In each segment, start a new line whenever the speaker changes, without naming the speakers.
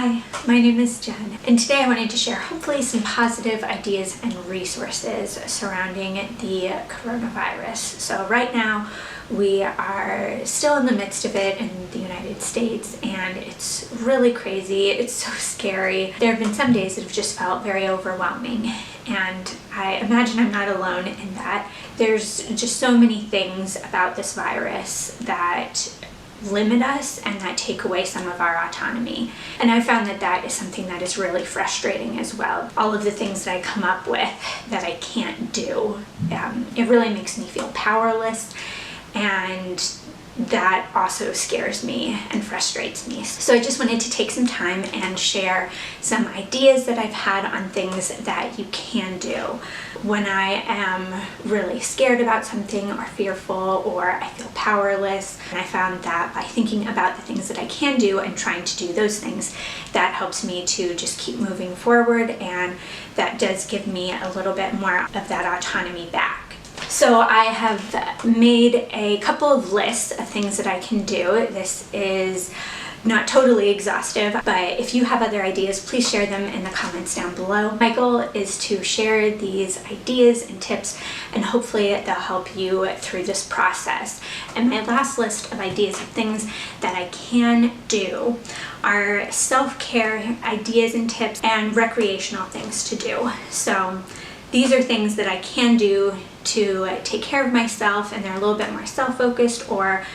Hi, my name is Jen, and today I wanted to share hopefully some positive ideas and resources surrounding the coronavirus. So right now we are still in the midst of it in the United States, and it's really crazy. It's so scary. There have been some days that have just felt very overwhelming, and I imagine I'm not alone in that. There's just so many things about this virus that limit us and that take away some of our autonomy. And I found that that is something that is really frustrating as well. All of the things that I come up with that I can't do, it really makes me feel powerless, and that also scares me and frustrates me. So I just wanted to take some time and share some ideas that I've had on things that you can do when I am really scared about something or fearful or I feel powerless. And I found that by thinking about the things that I can do and trying to do those things, that helps me to just keep moving forward, and that does give me a little bit more of that autonomy back. So I have made a couple of lists of things that I can do. This is not totally exhaustive, but if you have other ideas, please share them in the comments down below. My goal is to share these ideas and tips, and hopefully they'll help you through this process. And my last list of ideas of things that I can do are self-care ideas and tips and recreational things to do. So these are things that I can do to take care of myself, and they're a little bit more self-focused or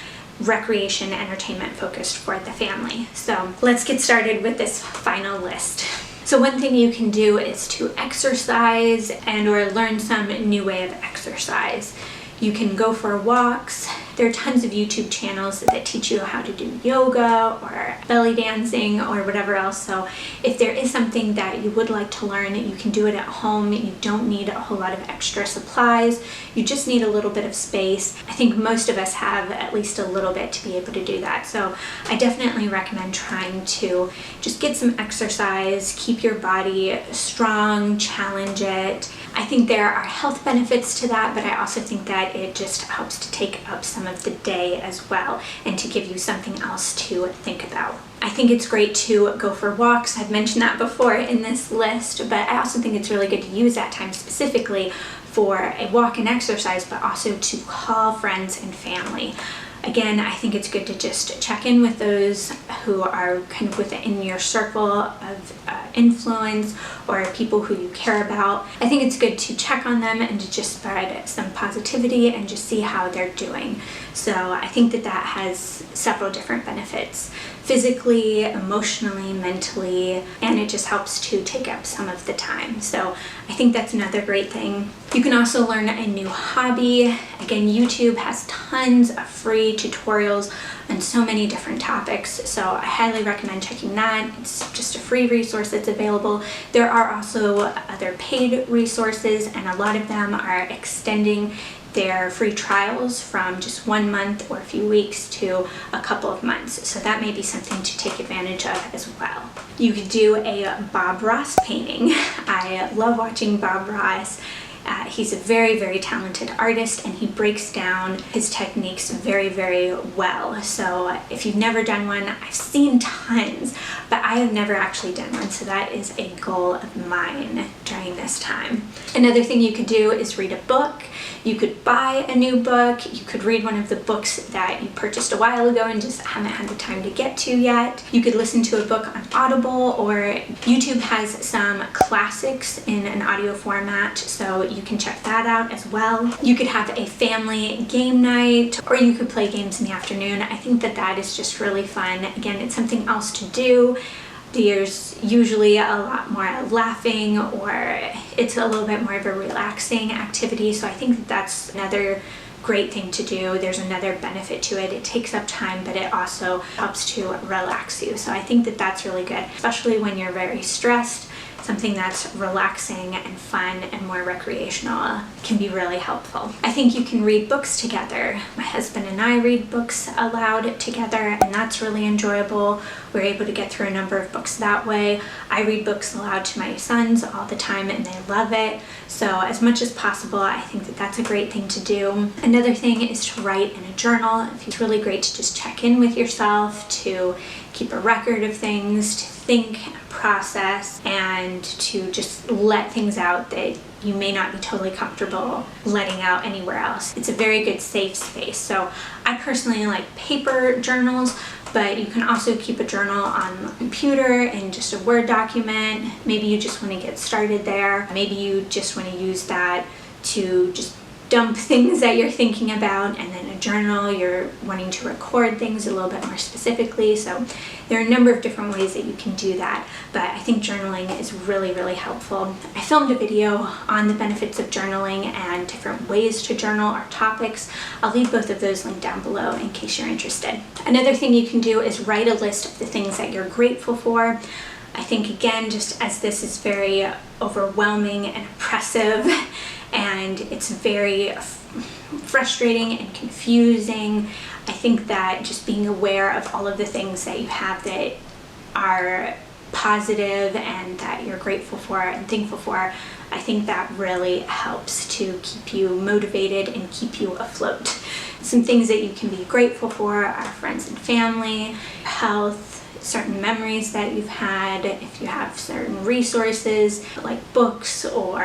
recreation, entertainment focused for the family. So let's get started with this final list. So one thing you can do is to exercise and or learn some new way of exercise. You can go for walks. There are tons of YouTube channels that teach you how to do yoga or belly dancing or whatever else. So if there is something that you would like to learn, you can do it at home. You don't need a whole lot of extra supplies. You just need a little bit of space. I think most of us have at least a little bit to be able to do that. So I definitely recommend trying to just get some exercise, keep your body strong, challenge it. I think there are health benefits to that, but I also think that it just helps to take up some of the day as well and to give you something else to think about. I think it's great to go for walks. I've mentioned that before in this list, but I also think it's really good to use that time specifically for a walk and exercise, but also to call friends and family. Again, I think it's good to just check in with those who are kind of within your circle of influence or people who you care about. I think it's good to check on them and to just spread some positivity and just see how they're doing. So I think that that has several different benefits, physically, emotionally, mentally, and it just helps to take up some of the time. So I think that's another great thing. You can also learn a new hobby. Again, YouTube has tons of free tutorials on so many different topics, so I highly recommend checking that. It's just a free resource that's available. There are also other paid resources, and a lot of them are extending their free trials from just 1 month or a few weeks to a couple of months. So that may be something to take advantage of as well. You could do a Bob Ross painting. I love watching Bob Ross. He's a very, very talented artist, and he breaks down his techniques very, very well. So if you've never done one, I've seen tons, but I have never actually done one. So that is a goal of mine during this time. Another thing you could do is read a book. You could buy a new book. You could read one of the books that you purchased a while ago and just haven't had the time to get to yet. You could listen to a book on Audible, or YouTube has some classics in an audio format, so you can check that out as well. You could have a family game night, or you could play games in the afternoon. I think that that is just really fun. Again, it's something else to do. There's usually a lot more laughing, or it's a little bit more of a relaxing activity. So I think that that's another great thing to do. There's another benefit to it. It takes up time, but it also helps to relax you. So I think that that's really good, especially when you're very stressed. Something that's relaxing and fun and more recreational can be really helpful. I think you can read books together. My husband and I read books aloud together, and that's really enjoyable. We're able to get through a number of books that way. I read books aloud to my sons all the time, and they love it. So as much as possible, I think that that's a great thing to do. Another thing is to write in a journal. It's really great to just check in with yourself, to keep a record of things, to think, process, and to just let things out that you may not be totally comfortable letting out anywhere else. It's a very good safe space. So I personally like paper journals, but you can also keep a journal on the computer in just a Word document. Maybe you just want to get started there. Maybe you just want to use that to just dump things that you're thinking about, and then a journal, you're wanting to record things a little bit more specifically. So there are a number of different ways that you can do that, but I think journaling is really, really helpful. I filmed a video on the benefits of journaling and different ways to journal or topics. I'll leave both of those linked down below in case you're interested. Another thing you can do is write a list of the things that you're grateful for. I think, again, just as this is very overwhelming and oppressive, and it's very frustrating and confusing, I think that just being aware of all of the things that you have that are positive and that you're grateful for and thankful for, I think that really helps to keep you motivated and keep you afloat. Some things that you can be grateful for are friends and family, health, certain memories that you've had, if you have certain resources like books or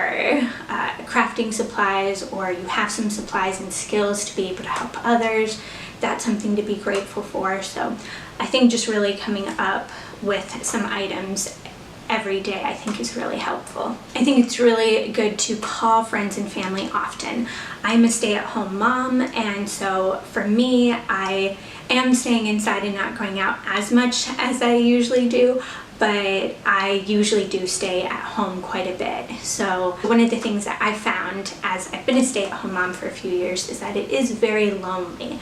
crafting supplies, or you have some supplies and skills to be able to help others, that's something to be grateful for. So I think just really coming up with some items every day, I think, is really helpful. I think it's really good to call friends and family often. I'm a stay-at-home mom, and so for me, I am staying inside and not going out as much as I usually do, but I usually do stay at home quite a bit. So one of the things that I found as I've been a stay-at-home mom for a few years is that it is very lonely.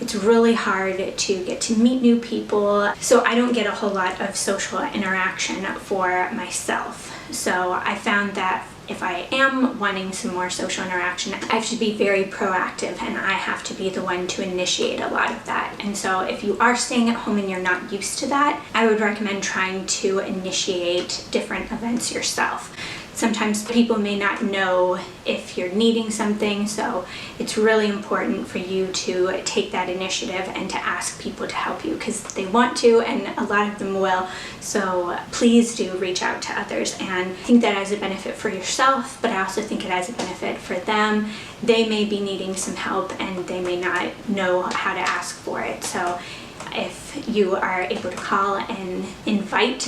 It's really hard to get to meet new people, so I don't get a whole lot of social interaction for myself. So I found that if I am wanting some more social interaction, I have to be very proactive, and I have to be the one to initiate a lot of that. And so if you are staying at home and you're not used to that, I would recommend trying to initiate different events yourself. Sometimes people may not know if you're needing something, so it's really important for you to take that initiative and to ask people to help you, because they want to, and a lot of them will. So please do reach out to others, and I think that has a benefit for yourself, but I also think it has a benefit for them. They may be needing some help and they may not know how to ask for it. So if you are able to call and invite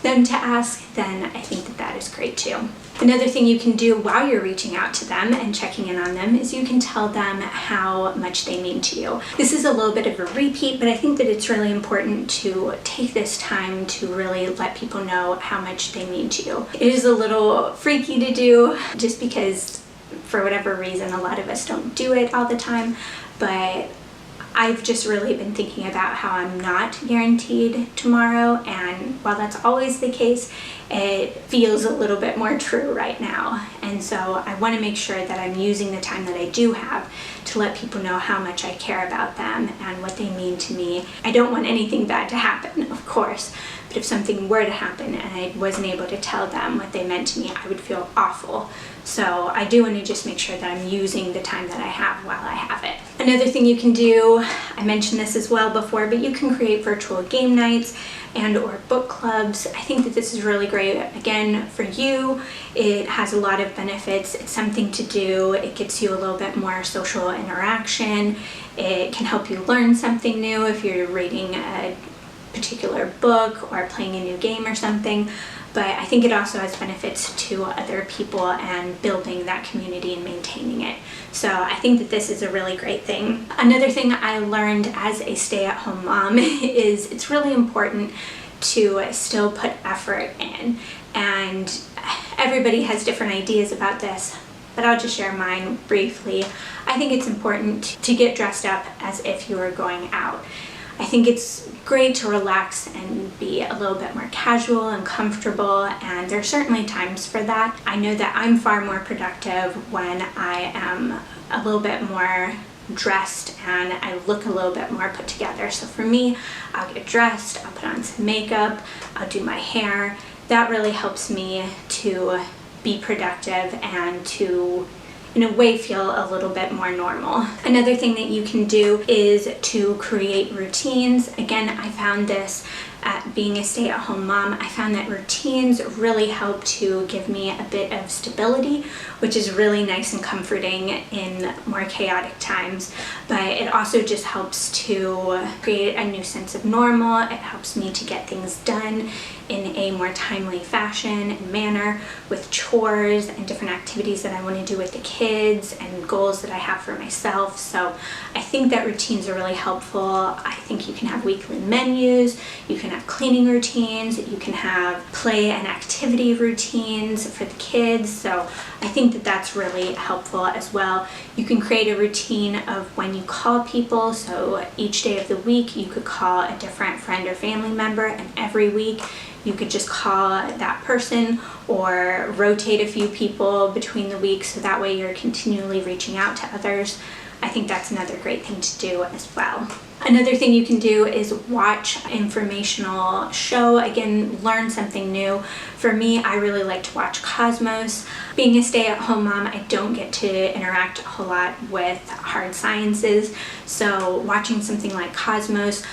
them to ask, then I think that that is great too. Another thing you can do while you're reaching out to them and checking in on them is you can tell them how much they mean to you. This is a little bit of a repeat, but I think that it's really important to take this time to really let people know how much they mean to you. It is a little freaky to do just because for whatever reason a lot of us don't do it all the time, but I've just really been thinking about how I'm not guaranteed tomorrow, and while that's always the case, it feels a little bit more true right now. And so I want to make sure that I'm using the time that I do have to let people know how much I care about them and what they mean to me. I don't want anything bad to happen, of course, but if something were to happen and I wasn't able to tell them what they meant to me, I would feel awful. So I do want to just make sure that I'm using the time that I have while I have it. Another thing you can do, I mentioned this as well before, but you can create virtual game nights and or book clubs. I think that this is really great. Again, for you, it has a lot of benefits. It's something to do. It gets you a little bit more social interaction. It can help you learn something new if you're reading a particular book or playing a new game or something. But I think it also has benefits to other people and building that community and maintaining it. So I think that this is a really great thing. Another thing I learned as a stay-at-home mom is it's really important to still put effort in. And everybody has different ideas about this, but I'll just share mine briefly. I think it's important to get dressed up as if you were going out. I think it's great to relax and be a little bit more casual and comfortable, and there's certainly times for that. I know that I'm far more productive when I am a little bit more dressed and I look a little bit more put together. So for me, I'll get dressed, I'll put on some makeup, I'll do my hair. That really helps me to be productive and to, in a way, feel a little bit more normal. Another thing that you can do is to create routines. Again, I found this being a stay-at-home mom, I found that routines really help to give me a bit of stability, which is really nice and comforting in more chaotic times. But it also just helps to create a new sense of normal. It helps me to get things done in a more timely fashion and manner with chores and different activities that I want to do with the kids and goals that I have for myself. So I think that routines are really helpful. I think you can have weekly menus, you can have cleaning routines, you can have play and activity routines for the kids. So I think that that's really helpful as well. You can create a routine of when you call people. So each day of the week you could call a different friend or family member, and every week you could just call that person or rotate a few people between the weeks, so that way you're continually reaching out to others. I think that's another great thing to do as well. Another thing you can do is watch informational show. Again, learn something new. For me, I really like to watch Cosmos. Being a stay-at-home mom, I don't get to interact a whole lot with hard sciences, so watching something like Cosmos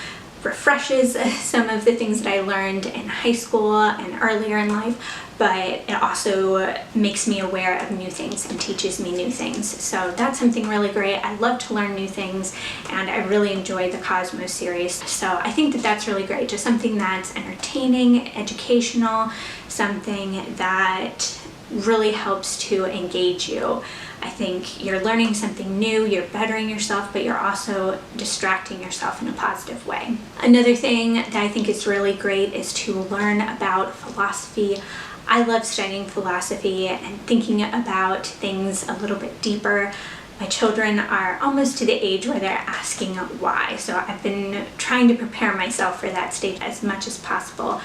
refreshes some of the things that I learned in high school and earlier in life, but it also makes me aware of new things and teaches me new things. So that's something really great. I love to learn new things, and I really enjoy the Cosmos series. So I think that that's really great. Just something that's entertaining, educational, something that really helps to engage you. I think you're learning something new, you're bettering yourself, but you're also distracting yourself in a positive way. Another thing that I think is really great is to learn about philosophy. I love studying philosophy and thinking about things a little bit deeper. My children are almost to the age where they're asking why, so I've been trying to prepare myself for that stage as much as possible.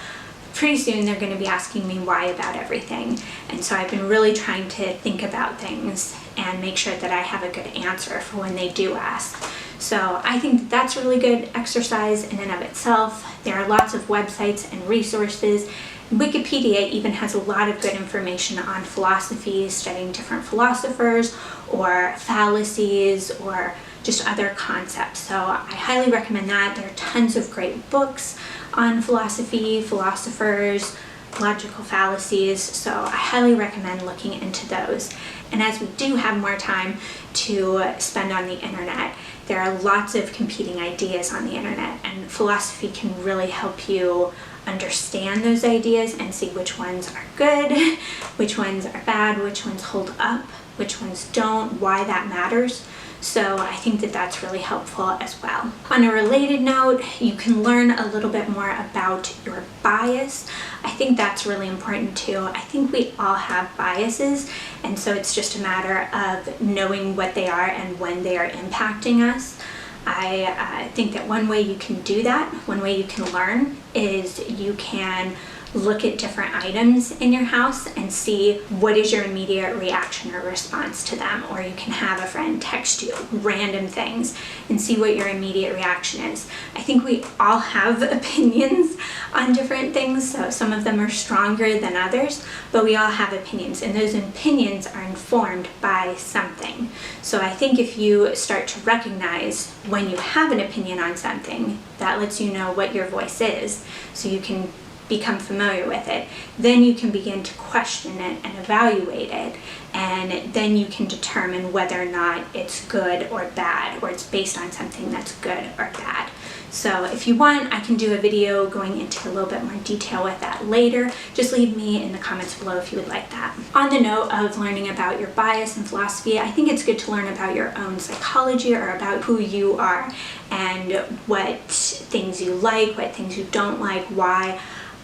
Pretty soon they're going to be asking me why about everything, and so I've been really trying to think about things and make sure that I have a good answer for when they do ask. So I think that that's really good exercise in and of itself. There are lots of websites and resources. Wikipedia even has a lot of good information on philosophy, studying different philosophers or fallacies or just other concepts. So I highly recommend that. There are tons of great books on philosophy, philosophers, logical fallacies, so I highly recommend looking into those. And as we do have more time to spend on the internet, there are lots of competing ideas on the internet, and philosophy can really help you understand those ideas and see which ones are good, which ones are bad, which ones hold up, which ones don't, why that matters. So I think that that's really helpful as well. On a related note, you can learn a little bit more about your bias. I think that's really important too. I think we all have biases, and so it's just a matter of knowing what they are and when they are impacting us. I think that one way you can do that, one way you can learn, is you can look at different items in your house and see what is your immediate reaction or response to them. Or you can have a friend text you random things and see what your immediate reaction is. I think we all have opinions on different things, so some of them are stronger than others, but we all have opinions, and those opinions are informed by something. So I think if you start to recognize when you have an opinion on something, that lets you know what your voice is, so you can become familiar with it. Then you can begin to question it and evaluate it, and then you can determine whether or not it's good or bad, or it's based on something that's good or bad. So if you want, I can do a video going into a little bit more detail with that later. Just leave me in the comments below if you would like that. On the note of learning about your bias and philosophy, I think it's good to learn about your own psychology, or about who you are and what things you like, what things you don't like, why.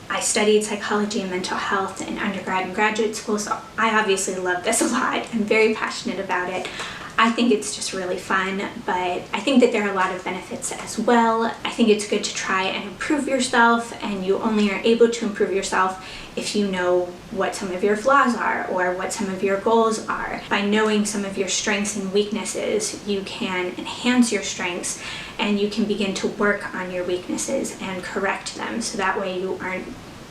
I studied psychology and mental health in undergrad and graduate school, so I obviously love this a lot. I'm very passionate about it. I think it's just really fun, but I think that there are a lot of benefits as well. I think it's good to try and improve yourself, and you only are able to improve yourself if you know what some of your flaws are or what some of your goals are. By knowing some of your strengths and weaknesses, you can enhance your strengths, and you can begin to work on your weaknesses and correct them, so that way you aren't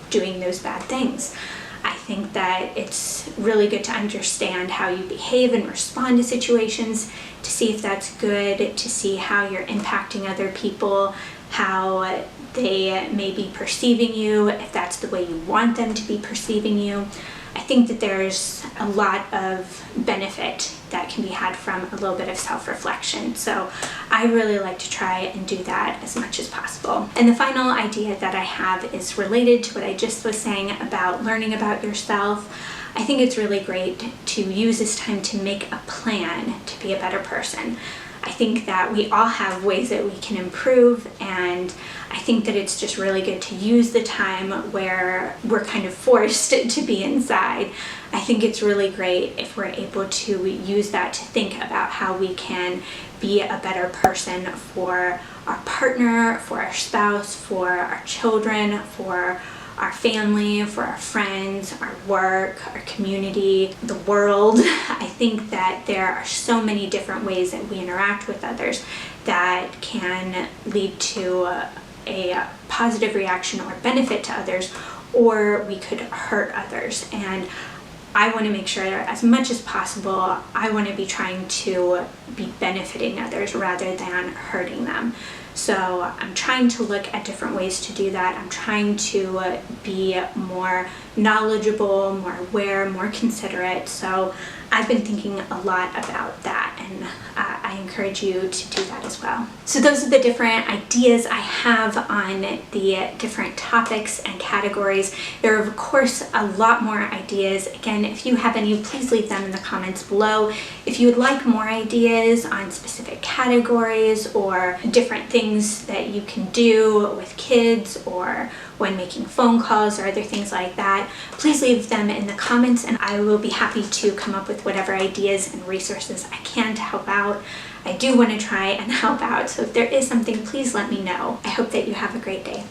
doing those bad things. I think that it's really good to understand how you behave and respond to situations, to see if that's good, to see how you're impacting other people, how they may be perceiving you, if that's the way you want them to be perceiving you. I think that there's a lot of benefit that can be had from a little bit of self-reflection. So I really like to try and do that as much as possible. And the final idea that I have is related to what I just was saying about learning about yourself. I think it's really great to use this time to make a plan to be a better person. I think that we all have ways that we can improve, and I think that it's just really good to use the time where we're kind of forced to be inside. I think it's really great if we're able to use that to think about how we can be a better person for our partner, for our spouse, for our children, for our family, for our friends, our work, our community, the world. I think that there are so many different ways that we interact with others that can lead to a positive reaction or benefit to others, or we could hurt others. And I want to make sure that as much as possible, I want to be trying to be benefiting others rather than hurting them. So I'm trying to look at different ways to do that. I'm trying to be more knowledgeable, more aware, more considerate. So I've been thinking a lot about that, and I encourage you to do that as well. So those are the different ideas I have on the different topics and categories. There are, of course, a lot more ideas. Again, if you have any, please leave them in the comments below. If you would like more ideas on specific categories or different things that you can do with kids or when making phone calls or other things like that, please leave them in the comments, and I will be happy to come up with whatever ideas and resources I can to help out. I do want to try and help out, so if there is something, please let me know. I hope that you have a great day.